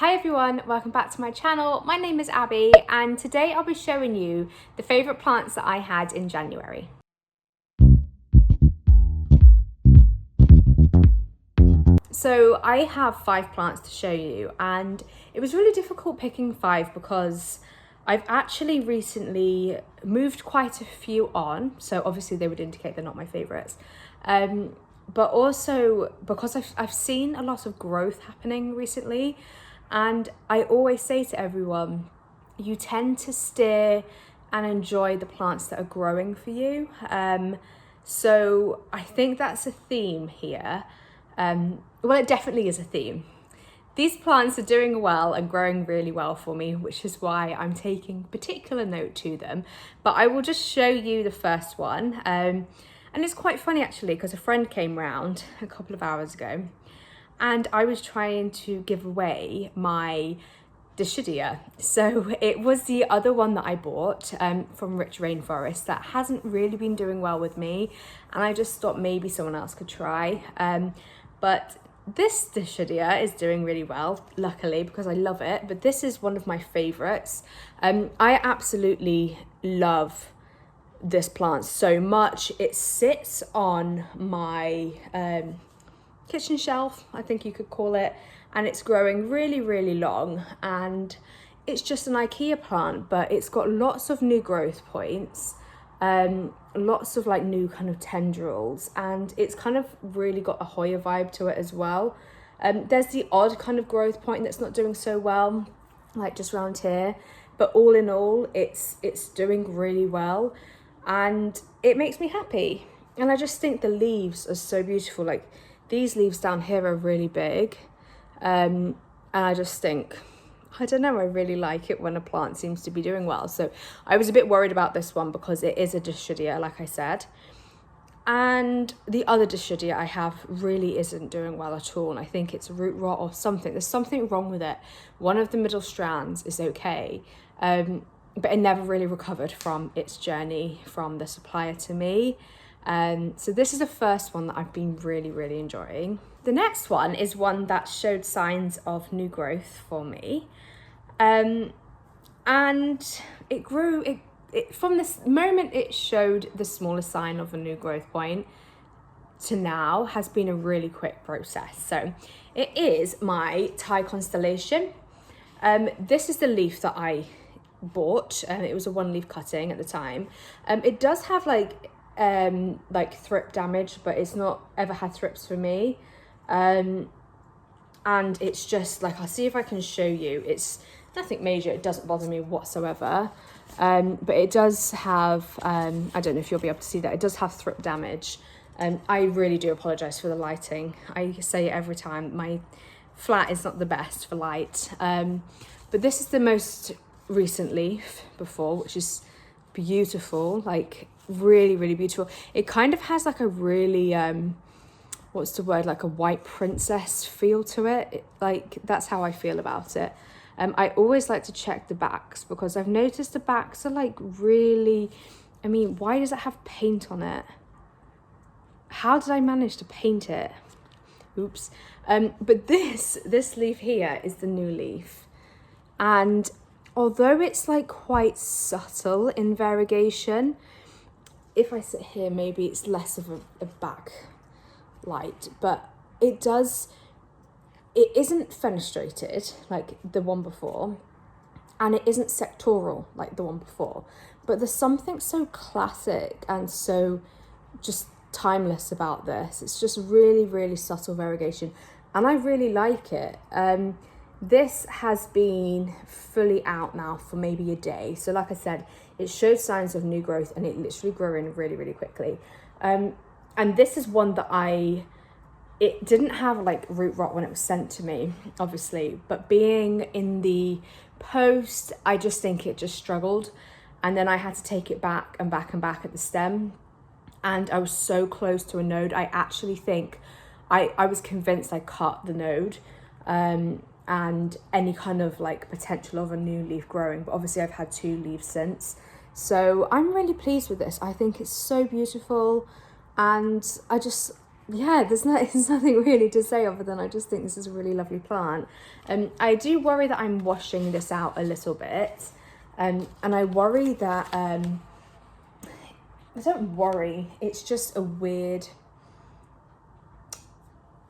Hi everyone, welcome back to my channel. My name is Abby and today I'll be showing you the favourite plants that I had in January. So I have 5 plants to show you and it was really difficult picking 5 because I've actually recently moved quite a few on, so obviously they would indicate they're not my favourites. But also because I've seen a lot of growth happening recently, and I always say to everyone, you tend to steer and enjoy the plants that are growing for you. So I think that's a theme here. Well, it definitely is a theme. These plants are doing well and growing really well for me, which is why I'm taking particular note to them. But I will just show you the first one. And it's quite funny actually, because a friend came round a couple of hours ago and I was trying to give away my Dischidia. So it was the other one that I bought from Rich Rainforest that hasn't really been doing well with me. And I just thought maybe someone else could try. But this Dischidia is doing really well, luckily, because I love it. But this is one of my favorites. I absolutely love this plant so much. It sits on my kitchen shelf, I think you could call it, and it's growing really long, and it's just an IKEA plant, but it's got lots of new growth points, lots of like new kind of tendrils, and it's kind of really got a Hoya vibe to it as well. There's the odd kind of growth point that's not doing so well, like just around here, but all in all it's doing really well and it makes me happy. And I just think the leaves are so beautiful. Like these leaves down here are really big, and I just think, I don't know, I really like it when a plant seems to be doing well. So I was a bit worried about this one because it is a Dischidia, like I said. And the other Dischidia I have really isn't doing well at all. And I think it's root rot or something. There's something wrong with it. One of the middle strands is okay, but it never really recovered from its journey from the supplier to me. So this is the first one that I've been really enjoying. The next one is one that showed signs of new growth for me. And it grew, it from this moment it showed the smallest sign of a new growth point to now has been a really quick process. So it is my Thai Constellation. This is the leaf that I bought, and it was a 1-leaf cutting at the time. It does have like thrip damage, but it's not ever had thrips for me. And it's just like, I'll see if I can show you. It's nothing major, it doesn't bother me whatsoever. But it does have, I don't know if you'll be able to see that, it does have thrip damage. I really do apologise for the lighting. I say it every time, my flat is not the best for light. But this is the most recent leaf before, which is beautiful, like really beautiful. It kind of has like a really what's the word, like a white princess feel to it. Like that's how I feel about it. I always like to check the backs because I've noticed the backs are like really, I mean, why does it have paint on it? How did I manage to paint it? Oops. But this leaf here is the new leaf, and although it's like quite subtle in variegation, if I sit here, maybe it's less of a back light, but it isn't fenestrated like the one before, and it isn't sectoral like the one before, but there's something so classic and so just timeless about this. It's just really subtle variegation, and I really like it. This has been fully out now for maybe a day. So like I said, it showed signs of new growth and it literally grew in really quickly. And this is one that it didn't have like root rot when it was sent to me, obviously, but being in the post, I just think it just struggled. And then I had to take it back and back at the stem. And I was so close to a node. I actually think I was convinced I cut the node. And any kind of like potential of a new leaf growing, but obviously I've had 2 leaves since, so I'm really pleased with this. I think it's so beautiful, and I just yeah, there's nothing really to say other than I just think this is a really lovely plant. I do worry that I'm washing this out a little bit, and I worry that I don't worry. It's just a weird.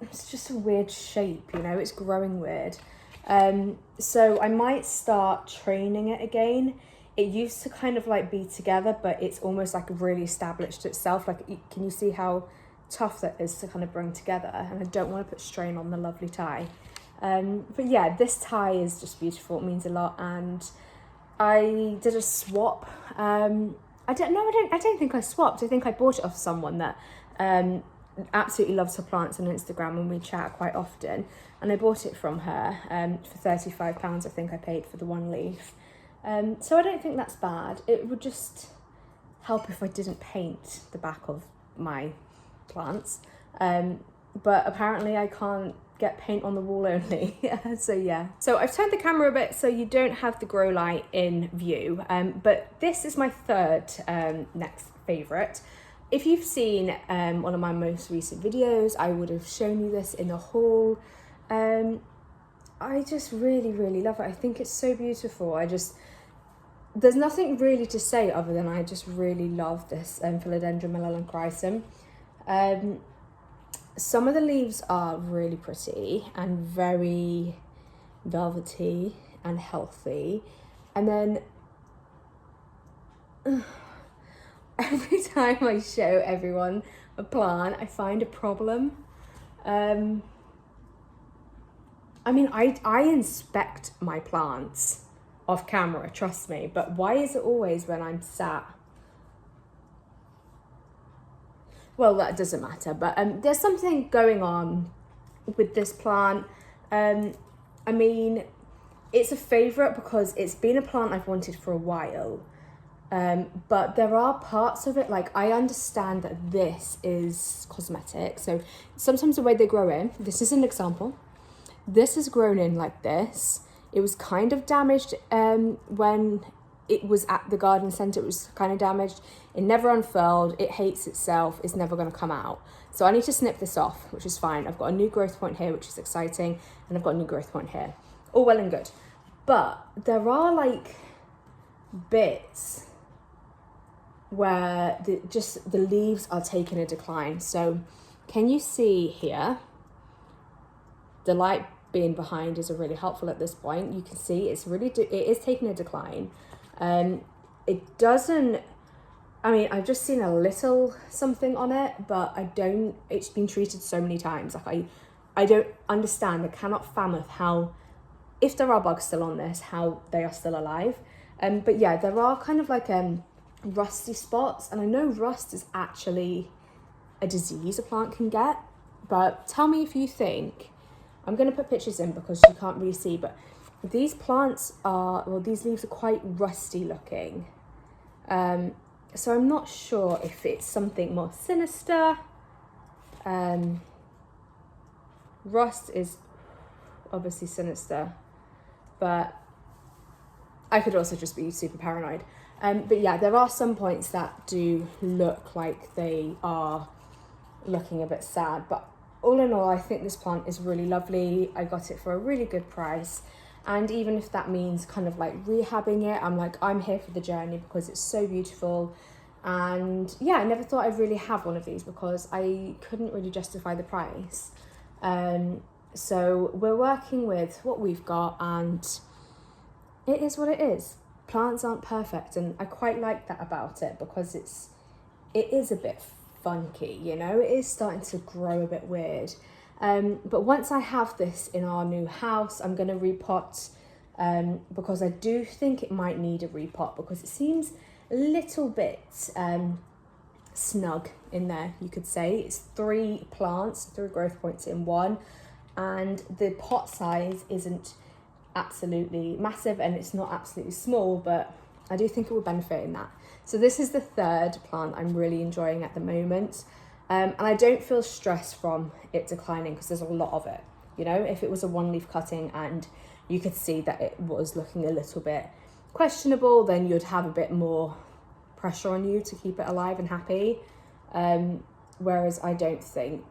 It's just a weird shape, you know. It's growing weird. So I might start training it again. It used to kind of like be together, but it's almost like really established itself. Like, can you see how tough that is to kind of bring together? And I don't want to put strain on the lovely tie. But yeah, this tie is just beautiful. It means a lot. And I did a swap. I don't think I swapped. I think I bought it off someone that absolutely loves her plants on Instagram, and we chat quite often. And I bought it from her for £35. I think I paid for the one leaf. So I don't think that's bad. It would just help if I didn't paint the back of my plants. But apparently I can't get paint on the wall only. So yeah. So I've turned the camera a bit so you don't have the grow light in view. But this is my third next favourite. If you've seen one of my most recent videos, I would have shown you this in a haul. I just really, really love it. I think it's so beautiful. There's nothing really to say other than I just really love this Philodendron melaleuchrysum. Some of the leaves are really pretty and very velvety and healthy. And then every time I show everyone a plant, I find a problem. I mean, I inspect my plants off camera, trust me, but why is it always when I'm sat? Well, that doesn't matter, but there's something going on with this plant. I mean, it's a favourite because it's been a plant I've wanted for a while. But there are parts of it, like I understand that this is cosmetic. So sometimes the way they grow in, this is an example. This is grown in like this. It was kind of damaged when it was at the garden centre. It was kind of damaged. It never unfurled. It hates itself. It's never going to come out. So I need to snip this off, which is fine. I've got a new growth point here, which is exciting. And I've got a new growth point here. All well and good. But there are like bits where the leaves are taking a decline. So can you see here? The light being behind is really helpful at this point. You can see it is taking a decline. It doesn't, I mean, I've just seen a little something on it, but it's been treated so many times. Like I don't understand, I cannot fathom how, if there are bugs still on this, how they are still alive. But yeah, there are kind of like rusty spots, and I know rust is actually a disease a plant can get, but tell me if you think, I'm going to put pictures in because you can't really see, but these leaves are quite rusty looking. So I'm not sure if it's something more sinister. Rust is obviously sinister, but I could also just be super paranoid. But yeah, there are some points that do look like they are looking a bit sad, but all in all, I think this plant is really lovely. I got it for a really good price. And even if that means kind of like rehabbing it, I'm here for the journey because it's so beautiful. And yeah, I never thought I'd really have one of these because I couldn't really justify the price. So we're working with what we've got, and it is what it is. Plants aren't perfect, and I quite like that about it because it is a bit funky, you know. It is starting to grow a bit weird. But once I have this in our new house, I'm going to repot because I do think it might need a repot because it seems a little bit snug in there, you could say. It's 3 growth points in one, and the pot size isn't absolutely massive and it's not absolutely small, but I do think it will benefit in that. So this is the third plant I'm really enjoying at the moment. And I don't feel stress from it declining because there's a lot of it. You know, if it was a one leaf cutting and you could see that it was looking a little bit questionable, then you'd have a bit more pressure on you to keep it alive and happy. whereas I don't think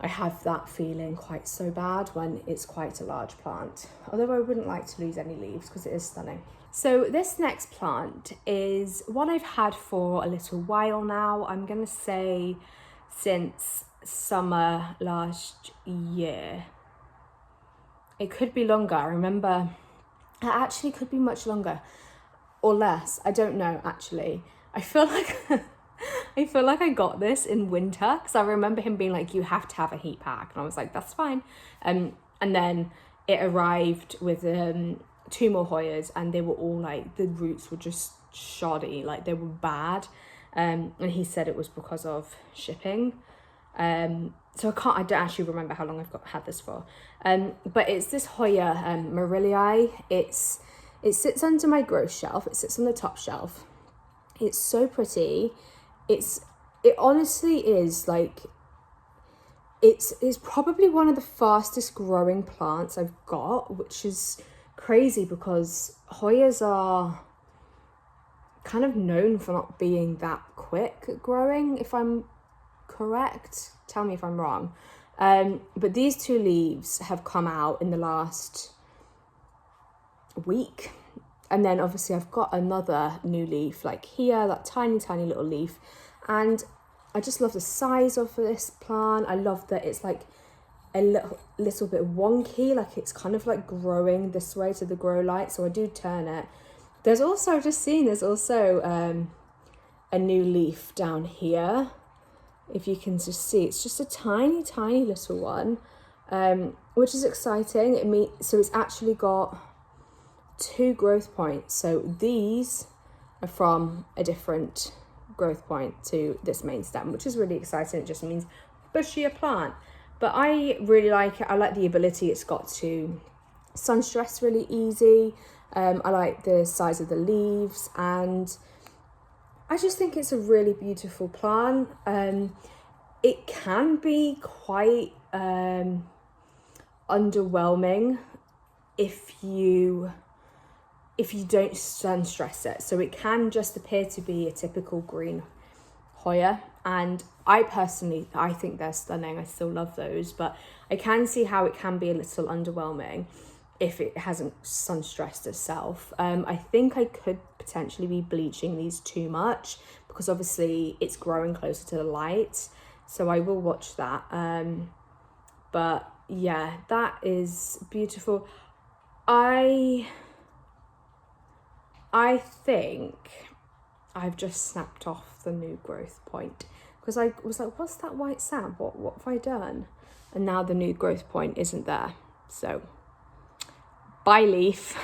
I have that feeling quite so bad when it's quite a large plant. Although I wouldn't like to lose any leaves because it is stunning. So this next plant is one I've had for a little while now. I'm gonna say since summer last year. It could be longer. I remember it actually could be much longer or less. I don't know actually. I feel like I got this in winter because I remember him being like, you have to have a heat pack, and I was like, that's fine. And then it arrived with 2 more Hoyas, and they were all like, the roots were just shoddy, like they were bad. And he said it was because of shipping. So I don't actually remember how long I've had this for. But it's this Hoya Morilli Eye. It sits under my grow shelf. It sits on the top shelf. It's so pretty. It honestly is like, it's probably one of the fastest growing plants I've got, which is crazy because Hoyas are kind of known for not being that quick at growing, if I'm correct. Tell me if I'm wrong. But these 2 leaves have come out in the last week. And then obviously I've got another new leaf like here, that tiny little leaf. And I just love the size of this plant. I love that it's like a little bit wonky, like it's kind of like growing this way to the grow light. So I do turn it. There's also, I've just seen, there's also a new leaf down here. If you can just see, it's just a tiny little one, which is exciting. So it's actually got 2 growth points. So these are from a different growth point to this main stem, which is really exciting. It just means bushier plant. But I really like it. I like the ability it's got to sun stress really easy. I like the size of the leaves, and I just think it's a really beautiful plant. It can be quite underwhelming if you don't sun stress it. So it can just appear to be a typical green Hoya, and I think they're stunning. I still love those, but I can see how it can be a little underwhelming if it hasn't sun stressed itself. I think I could potentially be bleaching these too much because obviously it's growing closer to the light, so I will watch that. But yeah, that is beautiful. I think I've just snapped off the new growth point because I was like, what's that white sap? What have I done? And now the new growth point isn't there. So bye leaf.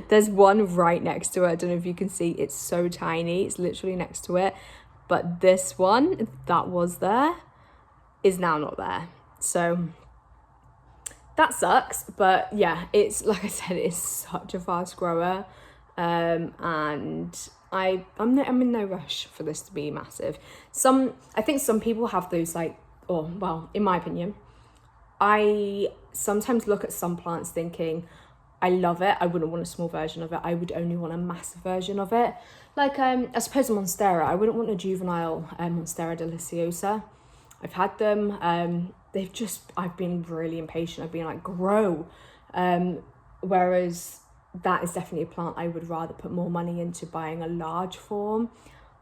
There's one right next to it. I don't know if you can see, it's so tiny. It's literally next to it. But this one that was there is now not there. So that sucks. But yeah, it's like I said, it's such a fast grower. And I'm in no rush for this to be massive. I think some people have those in my opinion, I sometimes look at some plants thinking, I love it, I wouldn't want a small version of it, I would only want a massive version of it. Like, I suppose Monstera, I wouldn't want a juvenile Monstera deliciosa. I've had them, I've been really impatient, I've been like, grow. Whereas that is definitely a plant I would rather put more money into buying a large form,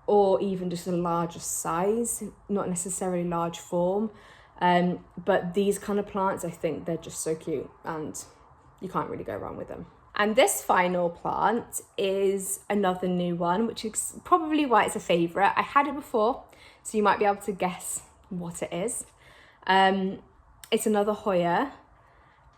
or even just a larger size, not necessarily large form. But these kind of plants, I think they're just so cute and you can't really go wrong with them. And this final plant is another new one, which is probably why it's a favourite. I had it before, so you might be able to guess what it is. It's another Hoya,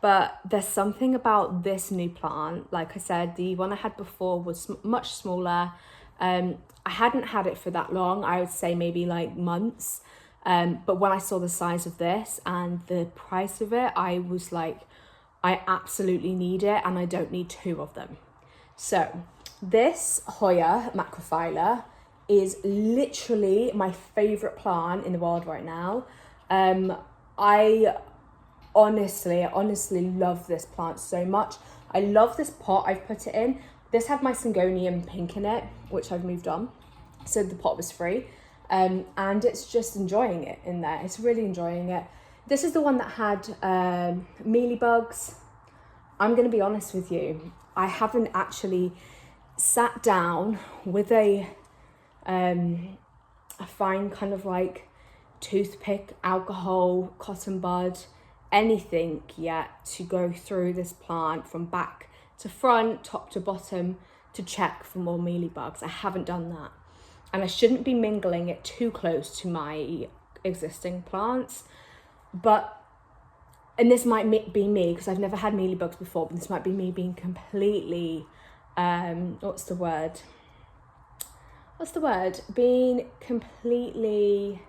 but there's something about this new plant. Like I said, the one I had before was much smaller. I hadn't had it for that long, I would say maybe like months. But when I saw the size of this and the price of it, I was like, I absolutely need it, and I don't need 2 of them. So this Hoya Macrophylla is literally my favourite plant in the world right now. I honestly love this plant so much. I love this pot I've put it in. This had my Syngonium pink in it, which I've moved on, so the pot was free. and it's just enjoying it in there. It's really enjoying it. This is the one that had mealybugs. I'm going to be honest with you, I haven't actually sat down with a fine kind of like toothpick, alcohol, cotton bud, anything yet to go through this plant from back to front, top to bottom, to check for more mealybugs. I haven't done that. And I shouldn't be mingling it too close to my existing plants. And this might be me, because I've never had mealybugs before, but this might be me being completely, what's the word? Being completely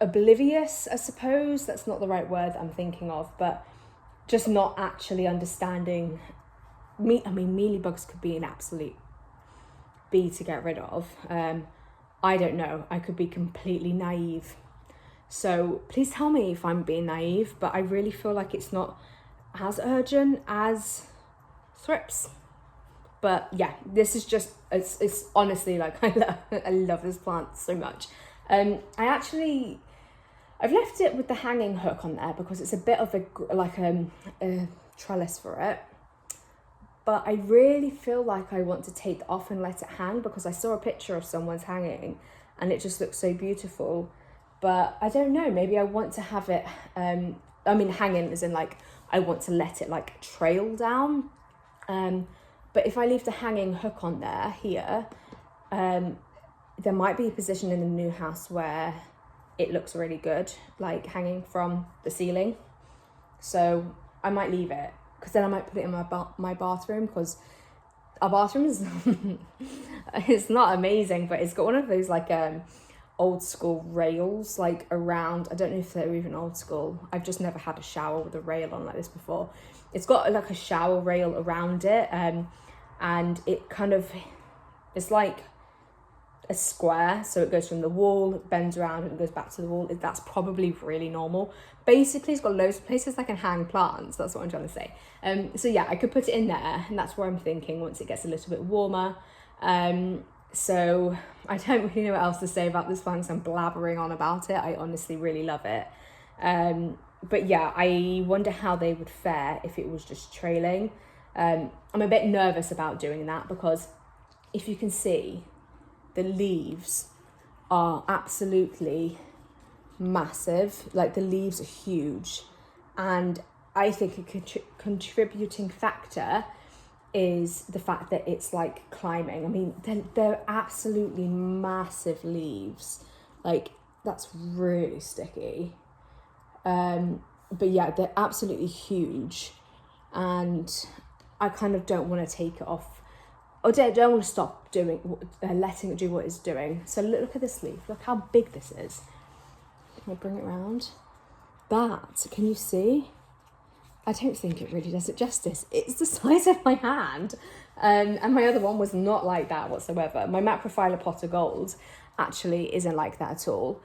oblivious, I suppose. That's not the right word I'm thinking of, but just not actually understanding. Mealybugs could be an absolute bee to get rid of. I don't know. I could be completely naive. So please tell me if I'm being naive, but I really feel like it's not as urgent as thrips. But yeah, this is just, it's honestly like, I love this plant so much. I've left it with the hanging hook on there because it's a bit of a trellis for it. But I really feel like I want to take it off and let it hang, because I saw a picture of someone's hanging and it just looks so beautiful. But I don't know, maybe I want to have it, hanging as in like, I want to let it like trail down. But if I leave the hanging hook on there here, there might be a position in the new house where it looks really good, like hanging from the ceiling. So I might leave it, because then I might put it in my bathroom, because our bathroom is it's not amazing, but it's got one of those like old school rails like around. I don't know if they're even old school. I've just never had a shower with a rail on like this before. It's got like a shower rail around it, and it kind of, it's like a square, so it goes from the wall, bends around, and goes back to the wall. That's probably really normal. Basically, it's got loads of places I can hang plants. That's what I'm trying to say. So yeah, I could put it in there, and that's where I'm thinking once it gets a little bit warmer. So I don't really know what else to say about this plant, so I'm blabbering on about it. I honestly really love it. But yeah, I wonder how they would fare if it was just trailing. I'm a bit nervous about doing that, because if you can see, the leaves are absolutely massive. Like, the leaves are huge, and I think a contributing factor is the fact that it's like climbing. I mean, they're absolutely massive leaves. Like, that's really sticky. But yeah, they're absolutely huge, and I kind of don't want to take it off, or don't want to stop letting it do what it's doing. So look at this leaf. Look how big this is. Can I bring it around? Can you see? I don't think it really does it justice. It's the size of my hand. And my other one was not like that whatsoever. My Macrophylla pot of gold actually isn't like that at all.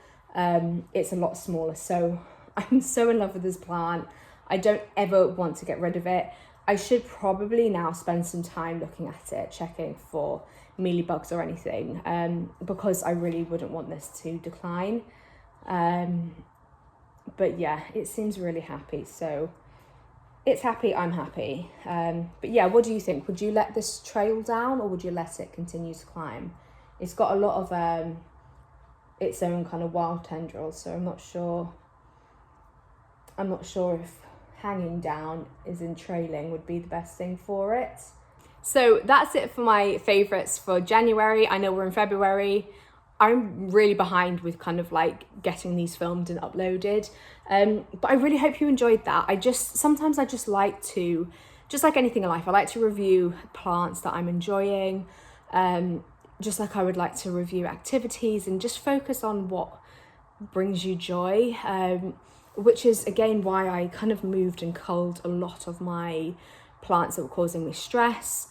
It's a lot smaller. So I'm so in love with this plant. I don't ever want to get rid of it. I should probably now spend some time looking at it, checking for mealybugs or anything, because I really wouldn't want this to decline. But yeah, it seems really happy. So it's happy, I'm happy. But yeah, what do you think? Would you let this trail down, or would you let it continue to climb? It's got a lot of its own kind of wild tendrils, so I'm not sure if hanging down as in trailing would be the best thing for it. So that's it for my favourites for January. I know we're in February. I'm really behind with kind of like getting these filmed and uploaded. But I really hope you enjoyed that. Sometimes I just like to, just like anything in life, I like to review plants that I'm enjoying. Just like I would like to review activities and just focus on what brings you joy. Which is again why I kind of moved and culled a lot of my plants that were causing me stress.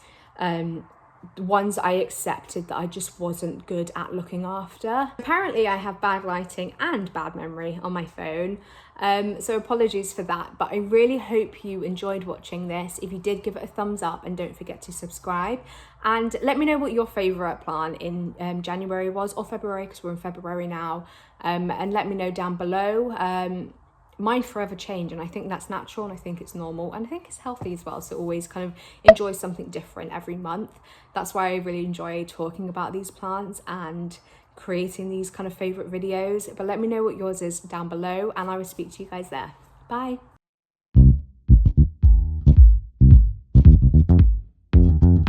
ones I accepted that I just wasn't good at looking after. Apparently I have bad lighting and bad memory on my phone, so apologies for that, but I really hope you enjoyed watching this. If you did, give it a thumbs up and don't forget to subscribe, and let me know what your favourite plant in January was, or February, because we're in February now, and let me know down below. Mine forever change, and I think that's natural, and I think it's normal, and I think it's healthy as well, so always kind of enjoy something different every month. That's why I really enjoy talking about these plants and creating these kind of favorite videos. But let me know what yours is down below, and I will speak to you guys there. Bye.